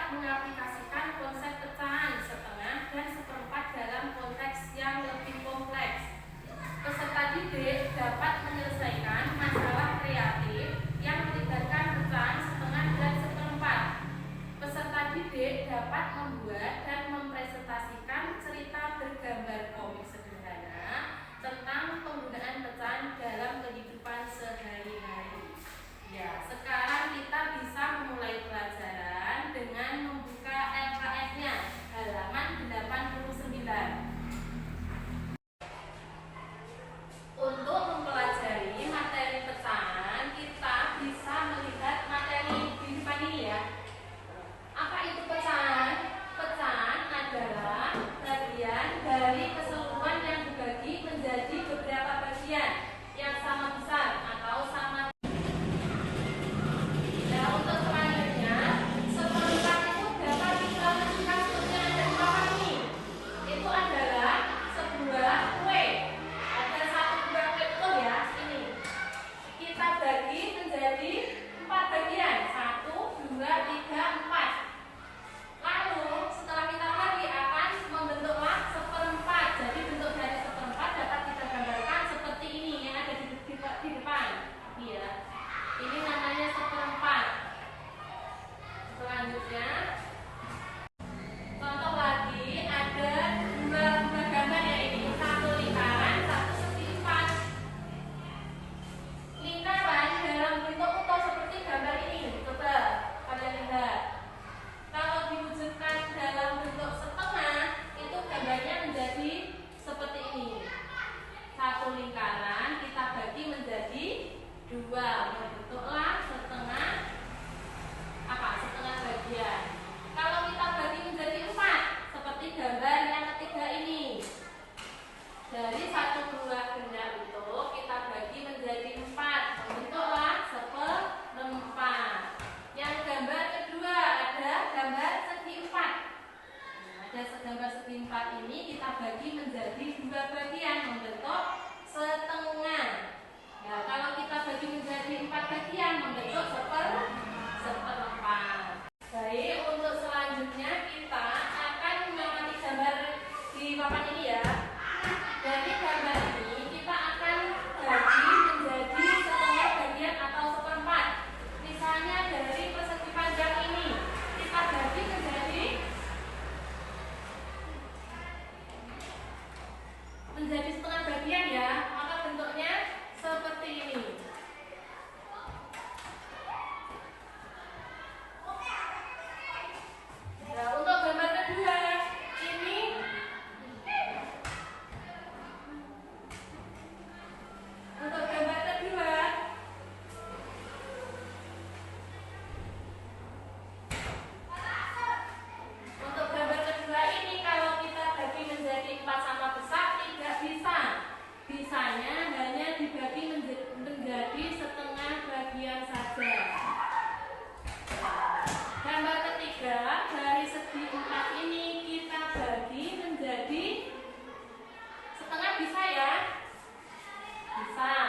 dapat mengaplikasikan konsep pecahan setengah dan seperempat dalam konteks yang lebih kompleks. Peserta didik dapat menyelesaikan masalah kreatif yang melibatkan pecahan setengah dan seperempat. Peserta didik dapat membuat dan mempresentasikan cerita bergambar komik sederhana tentang penggunaan pecahan dalam kehidupan sehari-hari. Ya, sekarang kita bisa memulai pelajaran dengan membuka LKS-nya halaman 89. Untuk mempelajari materi pecahan, kita bisa melihat materi di depan ini ya. Apa itu pecahan? Pecahan adalah bagian dari keseluruhan yang dibagi menjadi beberapa bagian yang sama besar atau sama. Nah, untuk selanjutnya, seperempat itu dapat diaplikasikan seperti yang ada di bawah ini. Itu adalah sebuah kue. Ada satu buah kue betul ya, ini. Kita bagi menjadi 4 bagian, 1, 2, 3, 4. Lalu setelah kita bagi akan membentuklah seperempat. Jadi bentuk dari seperempat dapat kita gambarkan seperti ini yang ada di depan. Iya. Ini namanya seperempat. Selanjutnya, contoh lagi ada dua gambar ya ini. Satu lingkaran, satu segi empat. Lingkaran dalam bentuk utuh seperti gambar ini. Coba kalian lihat. Kalau diwujudkan dalam bentuk setengah, itu gambarnya menjadi seperti ini. Satu lingkaran kita bagi menjadi 2, membentuklah setengah bagian. Kalau kita bagi menjadi 4, seperti gambar yang ketiga ini. Dari satu buah benda itu kita bagi menjadi 4, membentuklah seperempat. Yang gambar kedua ada gambar segi 4. Ada gambar segi 4 ini kita bagi menjadi 2 bagian, membentuk setengah. Nah, kalau kita bagi menjadi 4 bagian, membentuk seperempat. Baik, untuk selanjutnya kita akan mengamati gambar di papan ini ya. Dari gambar ini kita akan bagi menjadi setengah bagian atau seperempat. Misalnya dari persegi panjang ini kita bagi menjadi setengah bagian ya, maka bentuknya seperti ini. Nah, untuk gambar kedua ini untuk gambar kedua ini kalau kita bagi menjadi 4 sama besar tidak bisa. Bisanya hanya dibagi menjadi setengah bagian saja. Gambar ketiga dari segi 4 ini kita bagi menjadi setengah bisa ya? Bisa.